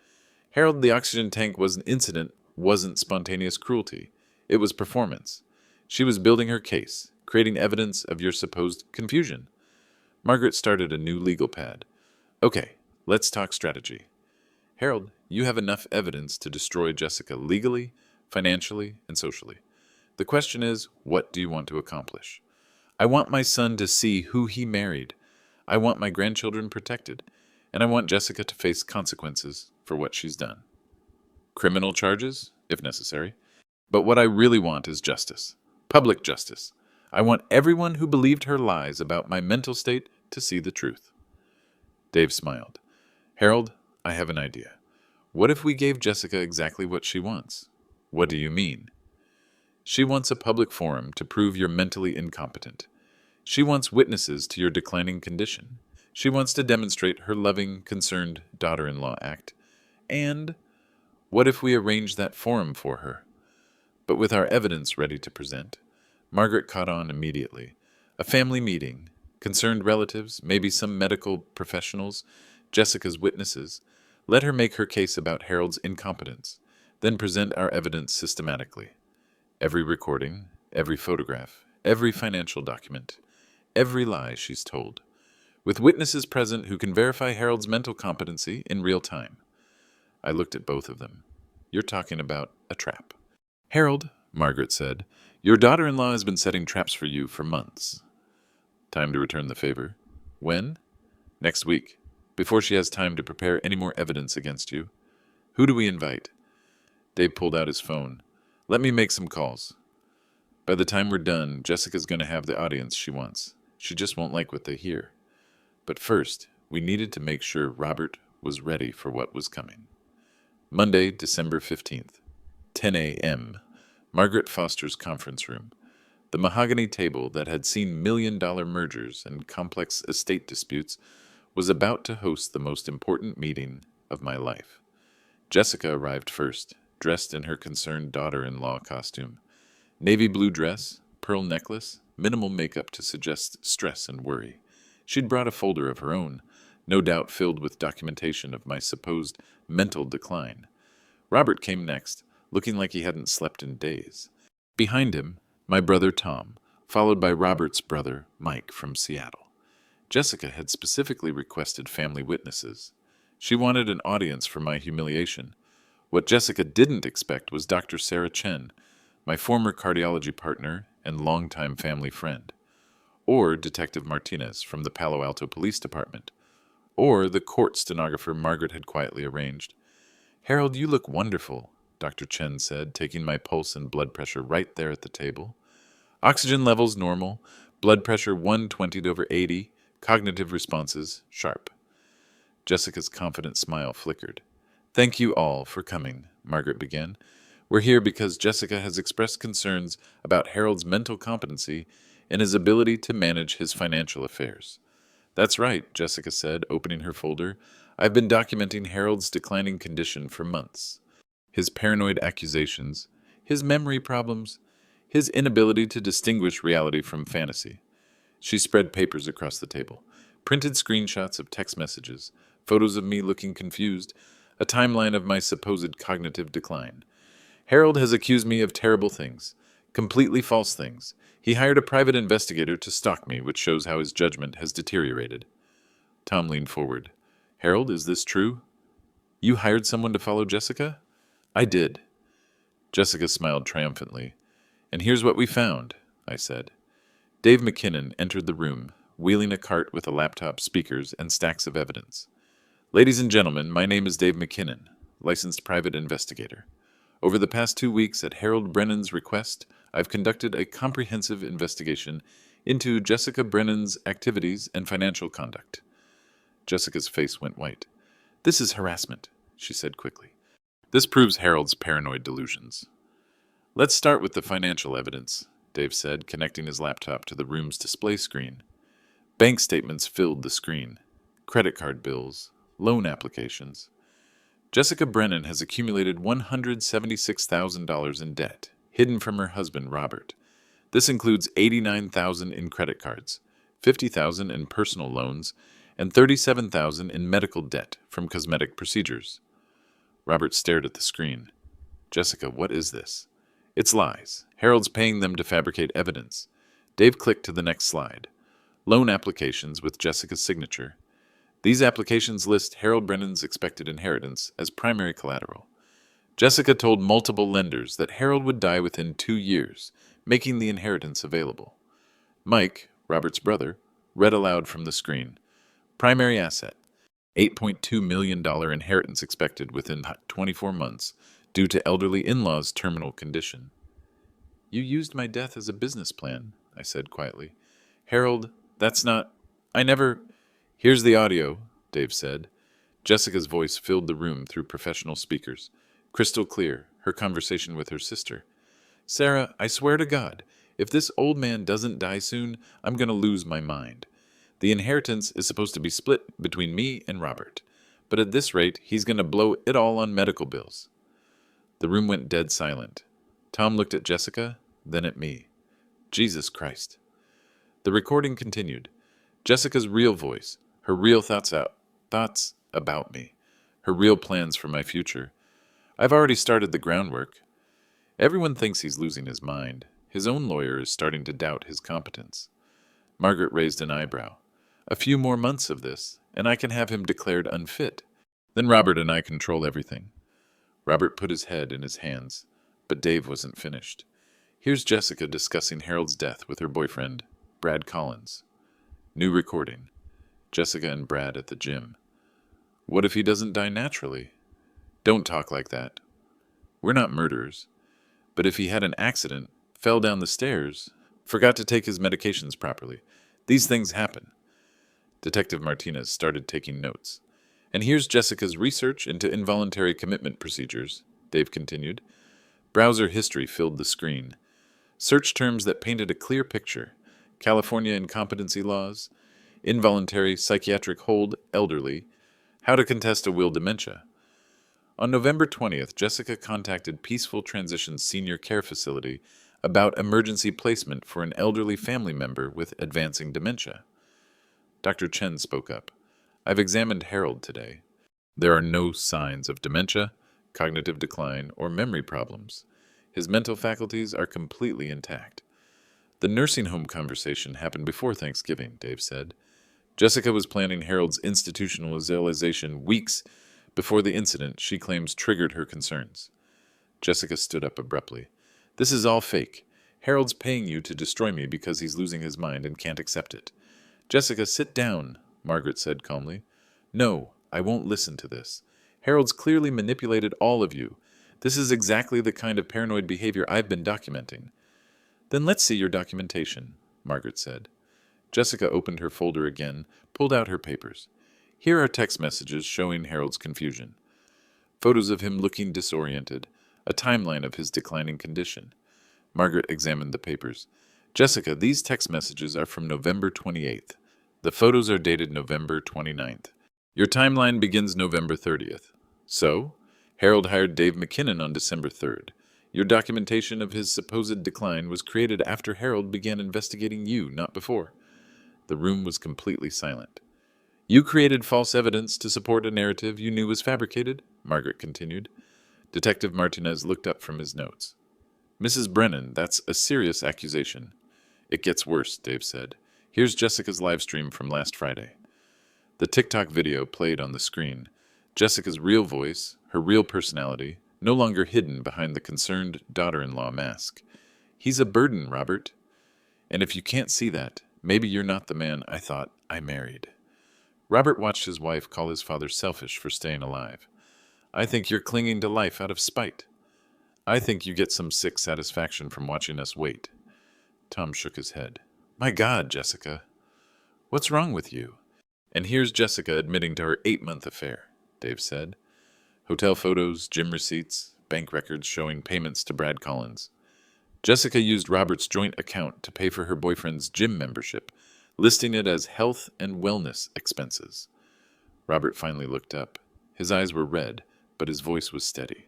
Harold, the oxygen tank was an incident, wasn't spontaneous cruelty. It was performance. She was building her case, creating evidence of your supposed confusion. Margaret started a new legal pad. Okay, let's talk strategy. Harold, you have enough evidence to destroy Jessica legally, financially, and socially. The question is, what do you want to accomplish? I want my son to see who he married. I want my grandchildren protected. And I want Jessica to face consequences for what she's done. Criminal charges, if necessary. But what I really want is justice. Public justice. I want everyone who believed her lies about my mental state to see the truth. Dave smiled. Harold, I have an idea. What if we gave Jessica exactly what she wants? What do you mean? She wants a public forum to prove you're mentally incompetent. She wants witnesses to your declining condition. She wants to demonstrate her loving, concerned daughter-in-law act. And what if we arrange that forum for her? But with our evidence ready to present, Margaret caught on immediately. A family meeting, concerned relatives, maybe some medical professionals, Jessica's witnesses. Let her make her case about Harold's incompetence, then present our evidence systematically. Every recording, every photograph, every financial document, every lie she's told, with witnesses present who can verify Harold's mental competency in real time. I looked at both of them. You're talking about a trap. Harold, Margaret said, your daughter-in-law has been setting traps for you for months. Time to return the favor. When? Next week, before she has time to prepare any more evidence against you. Who do we invite? Dave pulled out his phone. Let me make some calls. By the time we're done, Jessica's going to have the audience she wants. She just won't like what they hear. But first, we needed to make sure Robert was ready for what was coming. Monday, December 15th, 10 a.m., Margaret Foster's conference room. The mahogany table that had seen million-dollar mergers and complex estate disputes was about to host the most important meeting of my life. Jessica arrived first, dressed in her concerned daughter-in-law costume. Navy blue dress, pearl necklace, minimal makeup to suggest stress and worry. She'd brought a folder of her own, no doubt filled with documentation of my supposed mental decline. Robert came next, looking like he hadn't slept in days. Behind him, my brother Tom, followed by Robert's brother Mike from Seattle. Jessica had specifically requested family witnesses. She wanted an audience for my humiliation. What Jessica didn't expect was Dr. Sarah Chen, my former cardiology partner and longtime family friend, or Detective Martinez from the Palo Alto Police Department, or the court stenographer Margaret had quietly arranged. Harold, you look wonderful, Dr. Chen said, taking my pulse and blood pressure right there at the table. Oxygen levels normal, blood pressure 120/80, cognitive responses sharp. Jessica's confident smile flickered. Thank you all for coming, Margaret began. We're here because Jessica has expressed concerns about Harold's mental competency and his ability to manage his financial affairs. That's right, Jessica said, opening her folder. I've been documenting Harold's declining condition for months. His paranoid accusations, his memory problems, his inability to distinguish reality from fantasy. She spread papers across the table. Printed screenshots of text messages, photos of me looking confused, a timeline of my supposed cognitive decline. Harold has accused me of terrible things, completely false things. He hired a private investigator to stalk me, which shows how his judgment has deteriorated. Tom leaned forward. Harold, is this true? You hired someone to follow Jessica? I did. Jessica smiled triumphantly. And here's what we found, I said. Dave McKinnon entered the room, wheeling a cart with a laptop, speakers, and stacks of evidence. Ladies and gentlemen, my name is Dave McKinnon, licensed private investigator. Over the past 2 weeks, at Harold Brennan's request, I've conducted a comprehensive investigation into Jessica Brennan's activities and financial conduct. Jessica's face went white. This is harassment, she said quickly. This proves Harold's paranoid delusions. Let's start with the financial evidence, Dave said, connecting his laptop to the room's display screen. Bank statements filled the screen. Credit card bills, loan applications. Jessica Brennan has accumulated $176,000 in debt, hidden from her husband, Robert. This includes $89,000 in credit cards, $50,000 in personal loans, and $37,000 in medical debt from cosmetic procedures. Robert stared at the screen. Jessica, what is this? It's lies. Harold's paying them to fabricate evidence. Dave clicked to the next slide. Loan applications with Jessica's signature. These applications list Harold Brennan's expected inheritance as primary collateral. Jessica told multiple lenders that Harold would die within 2 years, making the inheritance available. Mike, Robert's brother, read aloud from the screen. Primary asset, $8.2 million inheritance expected within 24 months due to elderly in-laws' terminal condition. You used my death as a business plan, I said quietly. Harold, that's not... I never... Here's the audio, Dave said. Jessica's voice filled the room through professional speakers. Crystal clear, her conversation with her sister. Sarah, I swear to God, if this old man doesn't die soon, I'm going to lose my mind. The inheritance is supposed to be split between me and Robert, but at this rate, he's going to blow it all on medical bills. The room went dead silent. Tom looked at Jessica, then at me. Jesus Christ. The recording continued. Jessica's real voice, her real thoughts about me, her real plans for my future. I've already started the groundwork. Everyone thinks he's losing his mind. His own lawyer is starting to doubt his competence. Margaret raised an eyebrow. A few more months of this, and I can have him declared unfit. Then Robert and I control everything. Robert put his head in his hands, but Dave wasn't finished. Here's Jessica discussing Harold's death with her boyfriend, Brad Collins. New recording. Jessica and Brad at the gym. What if he doesn't die naturally? Don't talk like that. We're not murderers. But if he had an accident, fell down the stairs, forgot to take his medications properly, these things happen. Detective Martinez started taking notes. And here's Jessica's research into involuntary commitment procedures, Dave continued. Browser history filled the screen. Search terms that painted a clear picture. California incompetency laws, involuntary psychiatric hold elderly, how to contest a will dementia. On November 20th, Jessica contacted Peaceful Transition Senior Care Facility about emergency placement for an elderly family member with advancing dementia. Dr. Chen spoke up. I've examined Harold today. There are no signs of dementia, cognitive decline, or memory problems. His mental faculties are completely intact. The nursing home conversation happened before Thanksgiving, Dave said. Jessica was planning Harold's institutionalization weeks before the incident she claims triggered her concerns. Jessica stood up abruptly. This is all fake. Harold's paying you to destroy me because he's losing his mind and can't accept it. Jessica, sit down, Margaret said calmly. No, I won't listen to this. Harold's clearly manipulated all of you. This is exactly the kind of paranoid behavior I've been documenting. Then let's see your documentation, Margaret said. Jessica opened her folder again, pulled out her papers. Here are text messages showing Harold's confusion. Photos of him looking disoriented, a timeline of his declining condition. Margaret examined the papers. Jessica, these text messages are from November 28th. The photos are dated November 29th. Your timeline begins November 30th. So, Harold hired Dave McKinnon on December 3rd. Your documentation of his supposed decline was created after Harold began investigating you, not before. The room was completely silent. You created false evidence to support a narrative you knew was fabricated, Margaret continued. Detective Martinez looked up from his notes. Mrs. Brennan, that's a serious accusation. It gets worse, Dave said. Here's Jessica's live stream from last Friday. The TikTok video played on the screen. Jessica's real voice, her real personality, no longer hidden behind the concerned daughter-in-law mask. He's a burden, Robert. And if you can't see that, maybe you're not the man I thought I married. Robert watched his wife call his father selfish for staying alive. I think you're clinging to life out of spite. I think you get some sick satisfaction from watching us wait. Tom shook his head. My God, Jessica. What's wrong with you? And here's Jessica admitting to her 8-month affair, Dave said. Hotel photos, gym receipts, bank records showing payments to Brad Collins. Jessica used Robert's joint account to pay for her boyfriend's gym membership, listing it as health and wellness expenses. Robert finally looked up. His eyes were red, but his voice was steady.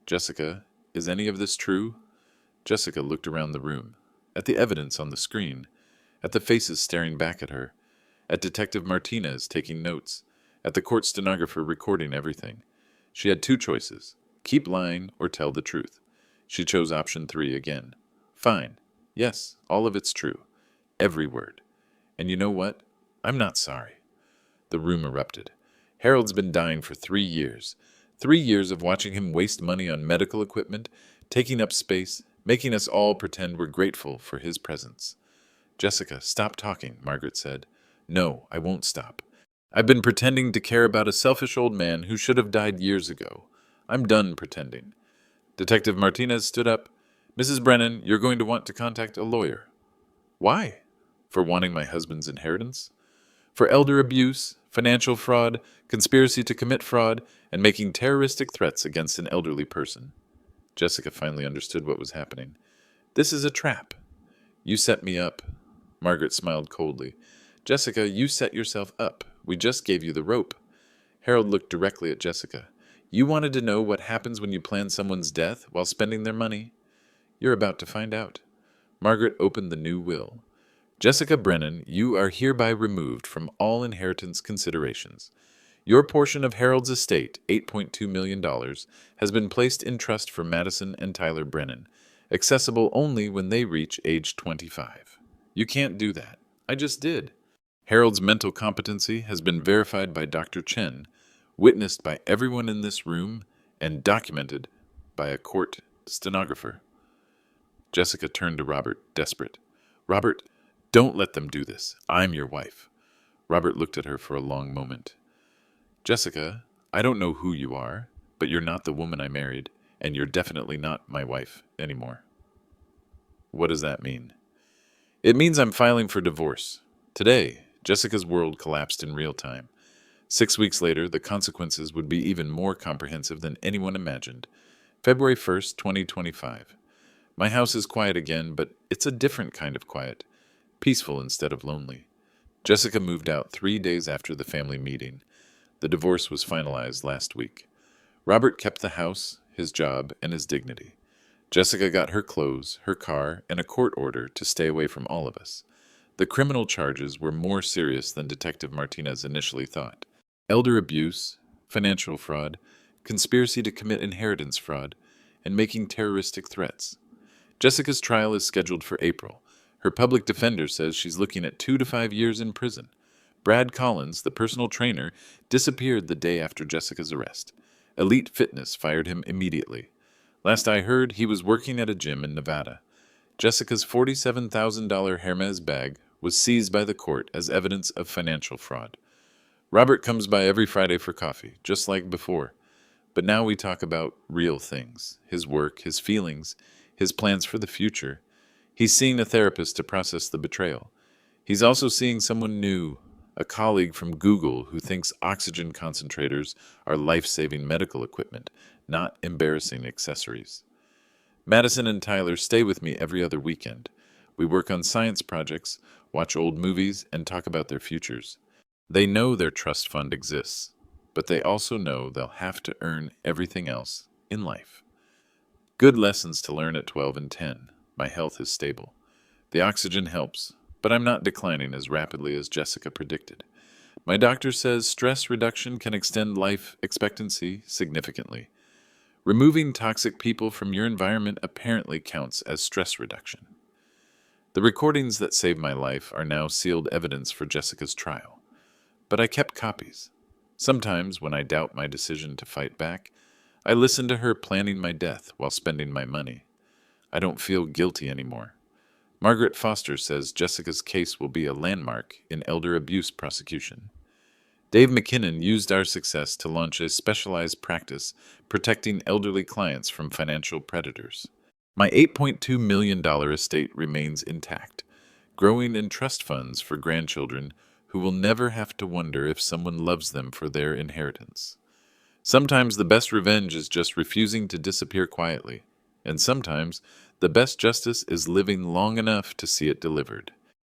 Jessica, is any of this true? Jessica looked around the room, at the evidence on the screen, at the faces staring back at her, at Detective Martinez taking notes, at the court stenographer recording everything. She had 2 choices, keep lying or tell the truth. She chose option 3 again. Fine. Yes, all of it's true. Every word. And you know what? I'm not sorry. The room erupted. Harold's been dying for 3 years. 3 years of watching him waste money on medical equipment, taking up space, making us all pretend we're grateful for his presence. Jessica, stop talking, Margaret said. No, I won't stop. I've been pretending to care about a selfish old man who should have died years ago. I'm done pretending. Detective Martinez stood up. Mrs. Brennan, you're going to want to contact a lawyer. Why? For wanting my husband's inheritance? For elder abuse, financial fraud, conspiracy to commit fraud, and making terroristic threats against an elderly person. Jessica finally understood what was happening. This is a trap. You set me up. Margaret smiled coldly. Jessica, you set yourself up. We just gave you the rope. Harold looked directly at Jessica. You wanted to know what happens when you plan someone's death while spending their money? You're about to find out. Margaret opened the new will. Jessica Brennan, you are hereby removed from all inheritance considerations. Your portion of Harold's estate, $8.2 million, has been placed in trust for Madison and Tyler Brennan, accessible only when they reach age 25. You can't do that. I just did. Harold's mental competency has been verified by Dr. Chen, witnessed by everyone in this room, and documented by a court stenographer. Jessica turned to Robert, desperate. Robert, don't let them do this. I'm your wife. Robert looked at her for a long moment. Jessica, I don't know who you are, but you're not the woman I married, and you're definitely not my wife anymore. What does that mean? It means I'm filing for divorce. Today, Jessica's world collapsed in real time. 6 weeks later, the consequences would be even more comprehensive than anyone imagined. February 1st, 2025. My house is quiet again, but it's a different kind of quiet. Peaceful instead of lonely. Jessica moved out 3 days after the family meeting. The divorce was finalized last week. Robert kept the house, his job, and his dignity. Jessica got her clothes, her car, and a court order to stay away from all of us. The criminal charges were more serious than Detective Martinez initially thought. Elder abuse, financial fraud, conspiracy to commit inheritance fraud, and making terroristic threats. Jessica's trial is scheduled for April. Her public defender says she's looking at 2 to 5 years in prison. Brad Collins, the personal trainer, disappeared the day after Jessica's arrest. Elite Fitness fired him immediately. Last I heard, he was working at a gym in Nevada. Jessica's $47,000 Hermes bag was seized by the court as evidence of financial fraud. Robert comes by every Friday for coffee, just like before. But now we talk about real things, his work, his feelings, his plans for the future. He's seeing a therapist to process the betrayal. He's also seeing someone new, a colleague from Google who thinks oxygen concentrators are life-saving medical equipment, not embarrassing accessories. Madison and Tyler stay with me every other weekend. We work on science projects, watch old movies, and talk about their futures. They know their trust fund exists, but they also know they'll have to earn everything else in life. Good lessons to learn at 12 and 10. My health is stable. The oxygen helps, but I'm not declining as rapidly as Jessica predicted. My doctor says stress reduction can extend life expectancy significantly. Removing toxic people from your environment apparently counts as stress reduction. The recordings that saved my life are now sealed evidence for Jessica's trial, but I kept copies. Sometimes, when I doubt my decision to fight back, I listen to her planning my death while spending my money. I don't feel guilty anymore. Margaret Foster says Jessica's case will be a landmark in elder abuse prosecution. Dave McKinnon used our success to launch a specialized practice protecting elderly clients from financial predators. My $8.2 million estate remains intact, growing in trust funds for grandchildren who will never have to wonder if someone loves them for their inheritance. Sometimes the best revenge is just refusing to disappear quietly, and sometimes the best justice is living long enough to see it delivered.